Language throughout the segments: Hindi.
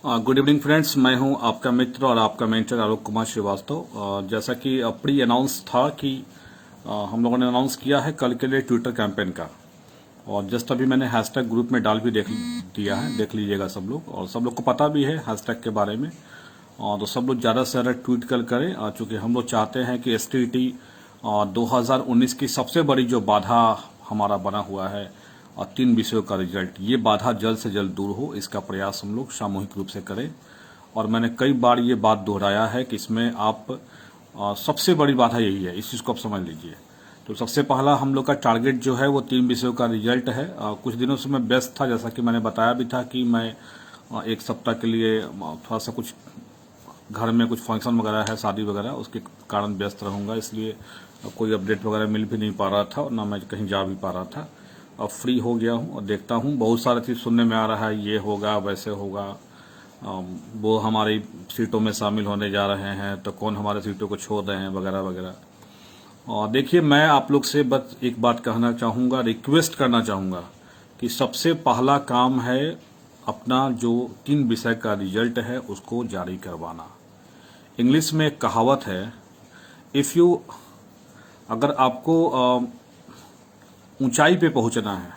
गुड इवनिंग फ्रेंड्स, मैं हूं आपका मित्र और आपका मेंटर आलोक कुमार श्रीवास्तव। जैसा कि प्री अनाउंस था कि हम लोगों ने अनाउंस किया है कल के लिए ट्विटर कैंपेन का, और जस्ट अभी मैंने हैशटैग ग्रुप में डाल भी देख दिया है, देख लीजिएगा सब लोग। और सब लोग को पता भी है हैशटैग के बारे में, और तो सब लोग ज़्यादा से ज़्यादा ट्वीट करें, चूँकि हम लोग चाहते हैं कि STT 2019 की सबसे बड़ी जो बाधा हमारा बना हुआ है और 3 विषयों का रिजल्ट, ये बाधा जल्द से जल्द दूर हो, इसका प्रयास हम लोग सामूहिक रूप से करें। और मैंने कई बार ये बात दोहराया है कि इसमें आप सबसे बड़ी बाधा यही है, इस चीज़ को आप समझ लीजिए। तो सबसे पहला हम लोग का टारगेट जो है वो 3 विषयों का रिजल्ट है। कुछ दिनों से मैं व्यस्त था, जैसा कि मैंने बताया भी था कि मैं एक सप्ताह के लिए थोड़ा सा कुछ घर में कुछ फंक्शन वगैरह है, शादी वगैरह, उसके कारण व्यस्त रहूँगा, इसलिए कोई अपडेट वगैरह मिल भी नहीं पा रहा था और ना मैं कहीं जा भी पा रहा था। अब फ्री हो गया हूँ और देखता हूँ, बहुत सारी चीज़ सुनने में आ रहा है, ये होगा वैसे होगा, वो हमारी सीटों में शामिल होने जा रहे हैं तो कौन हमारे सीटों को छोड़ रहे हैं वगैरह वगैरह। और देखिए, मैं आप लोग से बस एक बात कहना चाहूँगा, रिक्वेस्ट करना चाहूँगा कि सबसे पहला काम है अपना जो 3 विषय का रिजल्ट है उसको जारी करवाना। इंग्लिश में एक कहावत है, अगर आपको ऊंचाई पे पहुंचना है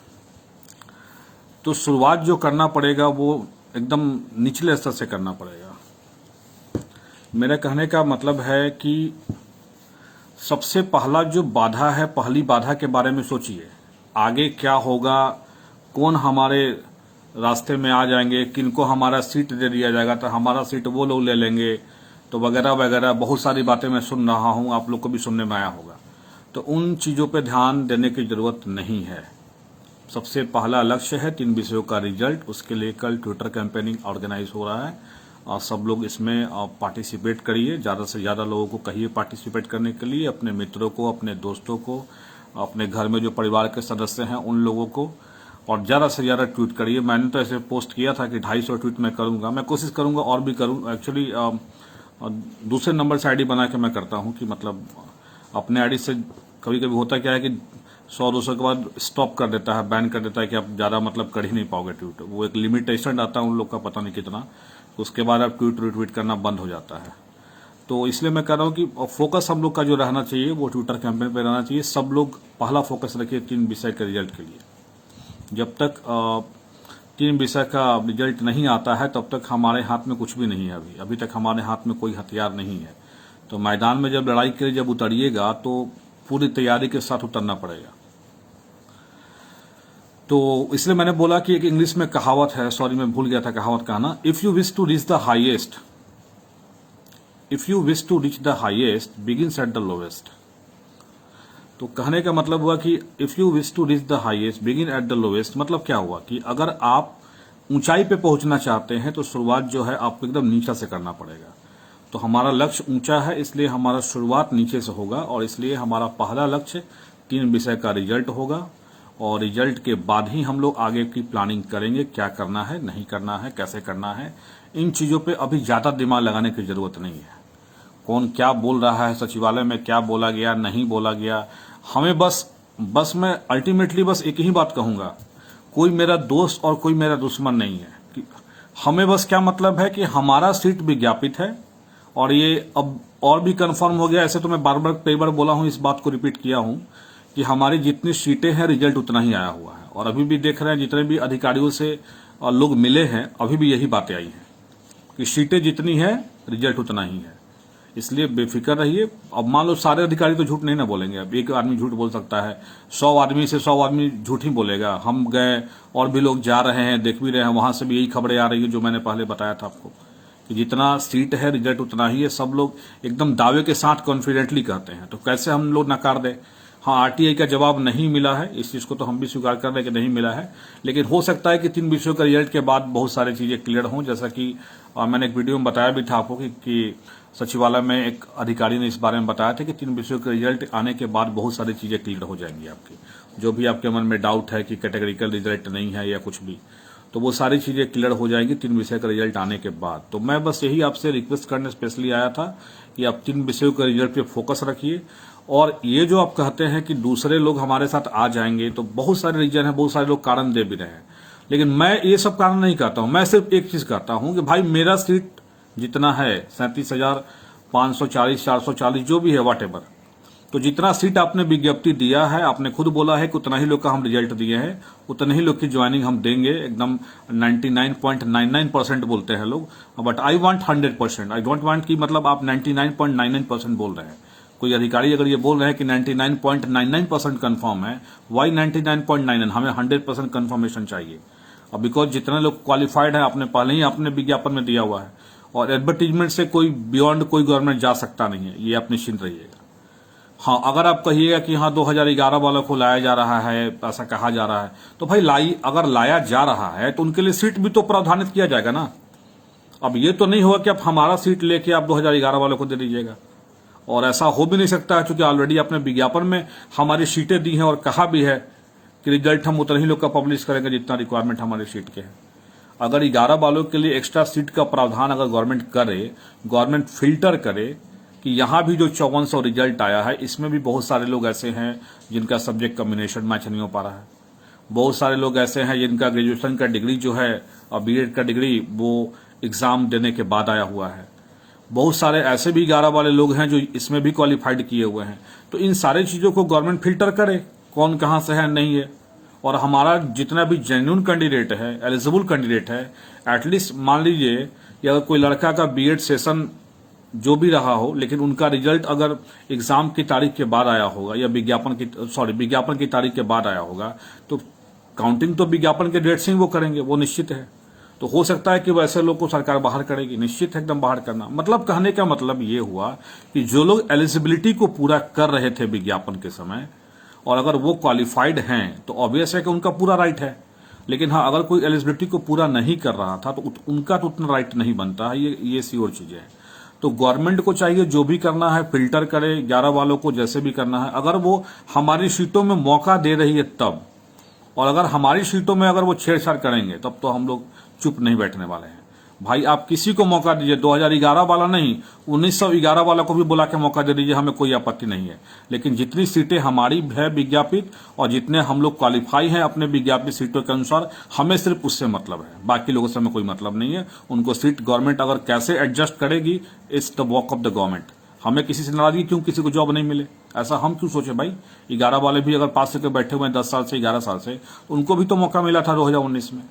तो शुरुआत जो करना पड़ेगा वो एकदम निचले स्तर से करना पड़ेगा। मेरे कहने का मतलब है कि सबसे पहला जो बाधा है, पहली बाधा के बारे में सोचिए, आगे क्या होगा, कौन हमारे रास्ते में आ जाएंगे, किनको हमारा सीट दे दिया जाएगा तो हमारा सीट वो लोग ले लेंगे, तो वगैरह वगैरह बहुत सारी बातें मैं सुन रहा हूं, आप लोग को भी सुनने में आया होगा। तो उन चीज़ों पे ध्यान देने की ज़रूरत नहीं है। सबसे पहला लक्ष्य है 3 विषयों का रिजल्ट, उसके लिए कल ट्विटर कैंपेनिंग ऑर्गेनाइज हो रहा है और सब लोग इसमें पार्टिसिपेट करिए, ज़्यादा से ज़्यादा लोगों को कहिए पार्टिसिपेट करने के लिए, अपने मित्रों को, अपने दोस्तों को, अपने घर में जो परिवार के सदस्य हैं उन लोगों को, और ज़्यादा से ज़्यादा ट्वीट करिए। मैंने तो ऐसे पोस्ट किया था कि 250 ट्वीट मैं करूँगा, मैं कोशिश करूँगा और भी करूँ। एक्चुअली दूसरे नंबर से आईडी बना के मैं करता हूँ कि मतलब अपने आईडी से कभी कभी होता क्या है कि 100-200 के बाद स्टॉप कर देता है, बैन कर देता है कि आप ज़्यादा मतलब कर ही नहीं पाओगे ट्वीट, वो एक लिमिटेशन आता है उन लोग का, पता नहीं कितना, उसके बाद आप ट्वीट करना बंद हो जाता है। तो इसलिए मैं कह रहा हूँ कि फोकस हम लोग का जो रहना चाहिए वो ट्विटर कैंपेन पे रहना चाहिए। सब लोग पहला फोकस रखिए 3 विषय के रिजल्ट के लिए। जब तक 3 विषय का रिजल्ट नहीं आता है तब तक हमारे हाथ में कुछ भी नहीं है। अभी तक हमारे हाथ में कोई हथियार नहीं है। तो मैदान में जब लड़ाई के लिए जब उतरिएगा तो पूरी तैयारी के साथ उतरना पड़ेगा। तो इसलिए मैंने बोला कि एक इंग्लिश में कहावत है, सॉरी मैं भूल गया था कहावत कहना, if you wish to reach the highest begins at the lowest. तो कहने का मतलब हुआ कि if you wish to reach the highest begin at the lowest, मतलब क्या हुआ कि अगर आप ऊंचाई पे पहुंचना चाहते हैं तो शुरुआत जो है आपको एकदम नीचा से करना पड़ेगा। तो हमारा लक्ष्य ऊंचा है, इसलिए हमारा शुरुआत नीचे से होगा, और इसलिए हमारा पहला लक्ष्य 3 विषय का रिजल्ट होगा। और रिजल्ट के बाद ही हम लोग आगे की प्लानिंग करेंगे, क्या करना है, नहीं करना है, कैसे करना है। इन चीज़ों पे अभी ज़्यादा दिमाग लगाने की ज़रूरत नहीं है। कौन क्या बोल रहा है, सचिवालय में क्या बोला गया, नहीं बोला गया, हमें बस मैं अल्टीमेटली बस एक ही बात कहूँगा, कोई मेरा दोस्त और कोई मेरा दुश्मन नहीं है। कि हमें बस क्या मतलब है कि हमारा सीट विज्ञापित है, और ये अब और भी कंफर्म हो गया। ऐसे तो मैं बार बार कई बार बोला हूं, इस बात को रिपीट किया हूं कि हमारी जितनी सीटें हैं रिजल्ट उतना ही आया हुआ है। और अभी भी देख रहे हैं जितने भी अधिकारियों से लोग मिले हैं, अभी भी यही बातें आई हैं कि सीटें जितनी है रिजल्ट उतना ही है। इसलिए बेफिक्र रहिए। अब मान लो सारे अधिकारी तो झूठ नहीं ना बोलेंगे, अब एक आदमी झूठ बोल सकता है, 100 आदमी से 100 आदमी झूठ ही बोलेगा। हम गए और भी लोग जा रहे हैं, देख भी रहे हैं, वहां से भी यही खबरें आ रही है जो मैंने पहले बताया था आपको कि जितना सीट है रिजल्ट उतना ही है। सब लोग एकदम दावे के साथ कॉन्फिडेंटली कहते हैं, तो कैसे हम लोग नकार दें। हाँ, आरटीआई का जवाब नहीं मिला है, इस चीज को तो हम भी स्वीकार कर रहे हैं कि नहीं मिला है, लेकिन हो सकता है कि 3 विषयों का रिजल्ट के बाद बहुत सारी चीजें क्लियर हों। जैसा कि मैंने एक वीडियो में बताया भी था आपको कि सचिवालय में एक अधिकारी ने इस बारे में बताया था कि 3 विषयों के रिजल्ट आने के बाद बहुत सारी चीजें क्लियर हो जाएंगी आपकी, जो भी आपके मन में डाउट है कि कैटेगरिकल रिजल्ट नहीं है या कुछ भी, तो वो सारी चीजें क्लियर हो जाएंगी 3 विषय का रिजल्ट आने के बाद। तो मैं बस यही आपसे रिक्वेस्ट करने स्पेशली आया था कि आप 3 विषयों के रिजल्ट पे फोकस रखिए। और ये जो आप कहते हैं कि दूसरे लोग हमारे साथ आ जाएंगे, तो बहुत सारे रीजन है, बहुत सारे लोग कारण दे भी रहे हैं। लेकिन मैं ये सब कारण नहीं करता हूं, मैं सिर्फ एक चीज करता हूं कि भाई मेरा सीट जितना है 37,540 440 जो भी है वॉटेवर, तो जितना सीट आपने विज्ञप्ति दिया है, आपने खुद बोला है कि उतना ही लोग का हम रिजल्ट दिए हैं, उतने ही लोग की ज्वाइनिंग हम देंगे, एकदम 99.99% बोलते हैं लोग, but I want 100%। I don't want कि मतलब आप 99.99% बोल रहे हैं। कोई अधिकारी अगर ये बोल रहे हैं कि 99.99% कंफर्म है, वाई 99.99? हमें 100% कंफर्मेशन चाहिए। और बिकॉज जितने लोग क्वालिफाइड है आपने पहले ही अपने विज्ञापन में दिया हुआ है, और एडवर्टीजमेंट से कोई बियॉन्ड कोई गवर्नमेंट जा सकता नहीं है, ये आप निश्चिंत रहिएगा। हाँ, अगर आप कहिएगा कि हाँ 2011 वालों को लाया जा रहा है, ऐसा कहा जा रहा है, तो भाई अगर लाया जा रहा है तो उनके लिए सीट भी तो प्रावधानित किया जाएगा ना। अब ये तो नहीं होगा कि आप हमारा सीट लेके आप 2011 वालों को दे दीजिएगा, और ऐसा हो भी नहीं सकता है क्योंकि ऑलरेडी आपने विज्ञापन में हमारी सीटें दी हैं और कहा भी है कि रिजल्ट हम उतने ही लोग का पब्लिश करेंगे जितना रिक्वायरमेंट हमारी सीट के है। अगर 11 वालों के लिए एक्स्ट्रा सीट का प्रावधान अगर गवर्नमेंट करे, गवर्नमेंट फिल्टर करे कि यहां भी जो 5400 रिजल्ट आया है इसमें भी बहुत सारे लोग ऐसे हैं जिनका सब्जेक्ट कॉम्बिनेशन मैच नहीं हो पा रहा है, बहुत सारे लोग ऐसे हैं जिनका ग्रेजुएशन का डिग्री जो है और बीएड का डिग्री वो एग्जाम देने के बाद आया हुआ है, बहुत सारे ऐसे भी 11 वाले लोग हैं जो इसमें भी क्वालिफाइड किए हुए हैं। तो इन सारी चीजों को गवर्नमेंट फिल्टर करे कौन कहां से है नहीं है, और हमारा जितना भी जेन्युइन कैंडिडेट है, एलिजिबल कैंडिडेट है, एटलीस्ट मान लीजिए कि अगर कोई लड़का का बीएड सेशन जो भी रहा हो, लेकिन उनका रिजल्ट अगर एग्जाम की तारीख के बाद आया होगा या विज्ञापन की तारीख के बाद आया होगा, तो काउंटिंग तो विज्ञापन के डेट से ही वो करेंगे, वो निश्चित है। तो हो सकता है कि वैसे लोग को सरकार बाहर करेगी, निश्चित है एकदम बाहर करना। मतलब कहने का मतलब ये हुआ कि जो लोग एलिजिबिलिटी को पूरा कर रहे थे विज्ञापन के समय, और अगर वो क्वालिफाइड हैं तो ऑब्वियस है कि उनका पूरा राइट है। लेकिन हाँ, अगर कोई एलिजिबिलिटी को पूरा नहीं कर रहा था तो उनका तो उतना राइट नहीं बनता है, ये श्योर चीजें हैं। तो गवर्नमेंट को चाहिए जो भी करना है फिल्टर करे, 11 वालों को जैसे भी करना है। अगर वो हमारी सीटों में मौका दे रही है तब, और अगर हमारी सीटों में अगर वो छेड़छाड़ करेंगे तब तो हम लोग चुप नहीं बैठने वाले हैं। भाई आप किसी को मौका दीजिए, 2011 वाला नहीं, 1911 वाला को भी बुला के मौका दे दीजिए, हमें कोई आपत्ति नहीं है। लेकिन जितनी सीटें हमारी है विज्ञापित और जितने हम लोग क्वालिफाई हैं अपने विज्ञापित सीटों के अनुसार, हमें सिर्फ उससे मतलब है, बाकी लोगों से हमें कोई मतलब नहीं है। उनको सीट गवर्नमेंट अगर कैसे एडजस्ट करेगी, it's the work of the government. हमें किसी से नाराजगी क्यों, किसी को जॉब नहीं मिले, ऐसा हम क्यों सोचे भाई। 11 वाले भी अगर पास होकर बैठे हुए हैं 10 साल से 11 साल से, उनको भी तो मौका मिला था 2019 में।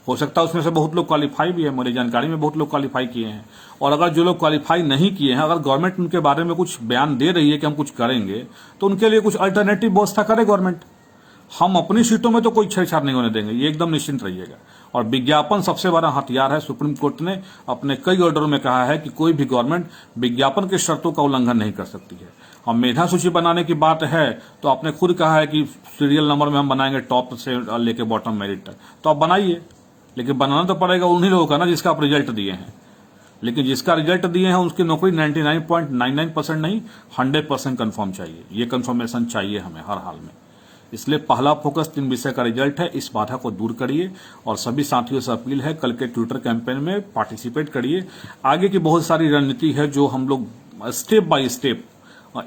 हो सकता है उसमें से बहुत लोग क्वालिफाई भी है, मेरी जानकारी में बहुत लोग क्वालिफाई किए हैं। और अगर जो लोग क्वालिफाई नहीं किए हैं, अगर गवर्नमेंट उनके बारे में कुछ बयान दे रही है कि हम कुछ करेंगे, तो उनके लिए कुछ अल्टरनेटिव व्यवस्था करे गवर्नमेंट। हम अपनी सीटों में तो कोई छेड़छाड़ नहीं होने देंगे, ये एकदम निश्चिंत रहिएगा। और विज्ञापन सबसे बड़ा हथियार है। सुप्रीम कोर्ट ने अपने कई ऑर्डरों में कहा है कि कोई भी गवर्नमेंट विज्ञापन के शर्तों का उल्लंघन नहीं कर सकती है। और मेधा सूची बनाने की बात है तो आपने खुद कहा है कि सीरियल नंबर में हम बनाएंगे टॉप से लेके बॉटम मेरिट तक, तो आप बनाइए, लेकिन बनाना तो पड़ेगा उन्हीं लोगों का ना जिसका आप रिजल्ट दिए हैं। लेकिन जिसका रिजल्ट दिए हैं उसकी नौकरी 99.99% नहीं 100% कंफर्म चाहिए। ये कंफर्मेशन चाहिए हमें हर हाल में। इसलिए पहला फोकस 3 विषय का रिजल्ट है, इस बाधा को दूर करिए। और सभी साथियों से अपील है, कल के ट्विटर कैंपेन में पार्टिसिपेट करिए। आगे की बहुत सारी रणनीति है जो हम लोग स्टेप बाय स्टेप,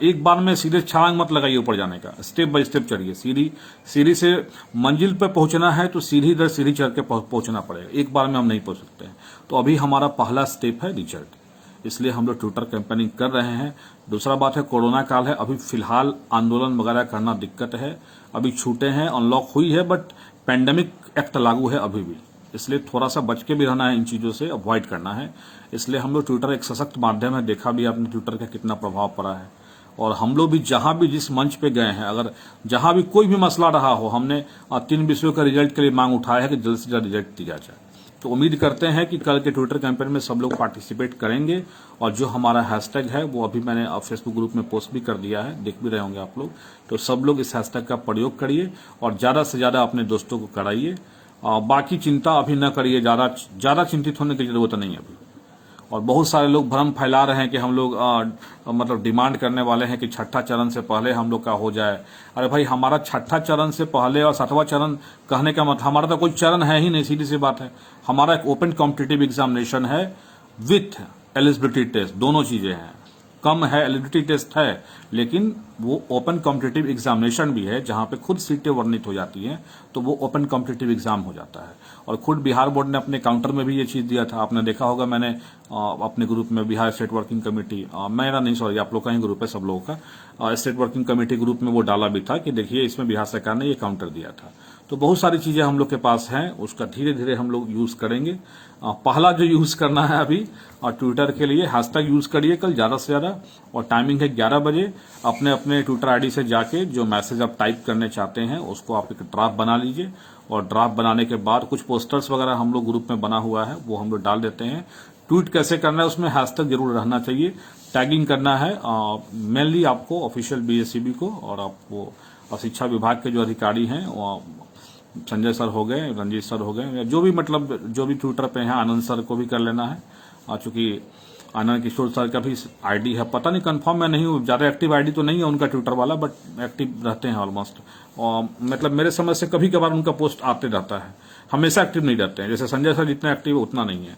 एक बार में सीधे छलांग मत लगाइए ऊपर जाने का, स्टेप बाय स्टेप चढ़िए। सीढ़ी से मंजिल पर पहुंचना है तो सीढ़ी दर सीढ़ी चढ़ के पहुंचना पड़ेगा, एक बार में हम नहीं पहुंच सकते हैं। तो अभी हमारा पहला स्टेप है रिजल्ट, इसलिए हम लोग ट्विटर कैंपेनिंग कर रहे हैं। दूसरा बात है कोरोना काल है, अभी फिलहाल आंदोलन वगैरह करना दिक्कत है, अभी छूटे हैं, अनलॉक हुई है, बट पैंडेमिक एक्ट लागू है अभी भी, इसलिए थोड़ा सा बच के भी रहना है, इन चीजों से अवॉइड करना है। इसलिए हम लोग ट्विटर एक सशक्त माध्यम है, देखा भी आपने ट्विटर का कितना प्रभाव पड़ा है। और हम लोग भी जहां भी जिस मंच पे गए हैं, अगर जहां भी कोई भी मसला रहा हो, हमने 3 विषयों के रिजल्ट के लिए मांग उठाया है कि जल्द से जल्द रिजल्ट दिया जाए। तो उम्मीद करते हैं कि कल के ट्विटर कैंपेन में सब लोग पार्टिसिपेट करेंगे। और जो हमारा हैशटैग है वो अभी मैंने फेसबुक ग्रुप में पोस्ट भी कर दिया है, देख भी रहे होंगे आप लोग। तो सब लोग इस हैशटैग का प्रयोग करिए और ज्यादा से ज्यादा अपने दोस्तों को कराइए। बाकी चिंता अभी न करिए, ज्यादा चिंतित होने की जरूरत नहीं है अभी। और बहुत सारे लोग भ्रम फैला रहे हैं कि हम लोग मतलब डिमांड करने वाले हैं कि छठा चरण से पहले हम लोग का हो जाए। अरे भाई, हमारा छठा चरण से पहले और 7वां चरण कहने का मतलब, हमारा तो कोई चरण है ही नहीं, सीधी सी बात है। हमारा एक ओपन कॉम्पिटिटिव एग्जामिनेशन है विथ एलिजिबिलिटी टेस्ट, दोनों चीजें हैं। कम है, एलिजिबिलिटी टेस्ट है, लेकिन वो ओपन कॉम्पिटिटिव एग्जामिनेशन भी है जहां पे खुद सीटें वर्णित हो जाती हैं, तो वो ओपन कॉम्पिटिटिव एग्जाम हो जाता है। और खुद बिहार बोर्ड ने अपने काउंटर में भी ये चीज दिया था, आपने देखा होगा, मैंने अपने ग्रुप में बिहार स्टेट वर्किंग कमेटी, मेरा नहीं सॉरी आप लोग का ही ग्रुप है सब लोगों का, स्टेट वर्किंग कमेटी ग्रुप में वो डाला भी था कि देखिए इसमें बिहार सरकार ने ये काउंटर दिया था। तो बहुत सारी चीजें हम लोग के पास हैं, उसका धीरे धीरे हम लोग यूज करेंगे। पहला जो यूज करना है अभी ट्विटर के लिए हैशटैग यूज करिए कल ज्यादा से ज्यादा, और टाइमिंग है 11 बजे। अपने अपने ट्विटर आईडी से जाके जो मैसेज आप टाइप करने चाहते हैं उसको आप एक ड्राफ्ट बना लीजिए, और ड्राफ्ट बनाने के बाद कुछ पोस्टर्स वगैरह हम लोग ग्रुप में बना हुआ है वो हम लोग डाल देते हैं। ट्वीट कैसे करना है उसमें हैशटैग जरूर रहना चाहिए, टैगिंग करना है मेनली आपको ऑफिशियल बीएससीबी को, और आपको शिक्षा विभाग के जो अधिकारी हैं संजय सर हो गए, रंजीत सर हो गए, जो भी मतलब जो भी ट्विटर पे हैं, आनंद सर को भी कर लेना है। चूंकि आनंद किशोर सर का भी आईडी है, पता नहीं कंफर्म मैं नहीं हूँ, ज्यादा एक्टिव आईडी तो नहीं है उनका ट्विटर वाला, बट एक्टिव रहते हैं ऑलमोस्ट। और मतलब मेरे समझ से कभी कभार उनका पोस्ट आते रहता है, हमेशा एक्टिव नहीं रहते हैं, जैसे संजय सर जितना एक्टिव है उतना नहीं है।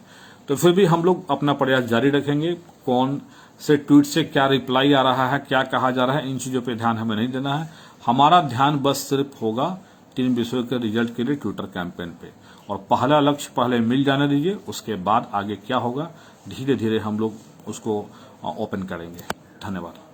तो फिर भी हम लोग अपना प्रयास जारी रखेंगे, कौन से ट्वीट से क्या रिप्लाई आ रहा है, क्या कहा जा रहा है, इन चीजों पर ध्यान हमें नहीं देना है। हमारा ध्यान बस सिर्फ होगा 3 विषयों के रिजल्ट के लिए ट्विटर कैंपेन पे, और पहला लक्ष्य पहले मिल जाने दीजिए, उसके बाद आगे क्या होगा धीरे धीरे हम लोग उसको ओपन करेंगे। धन्यवाद।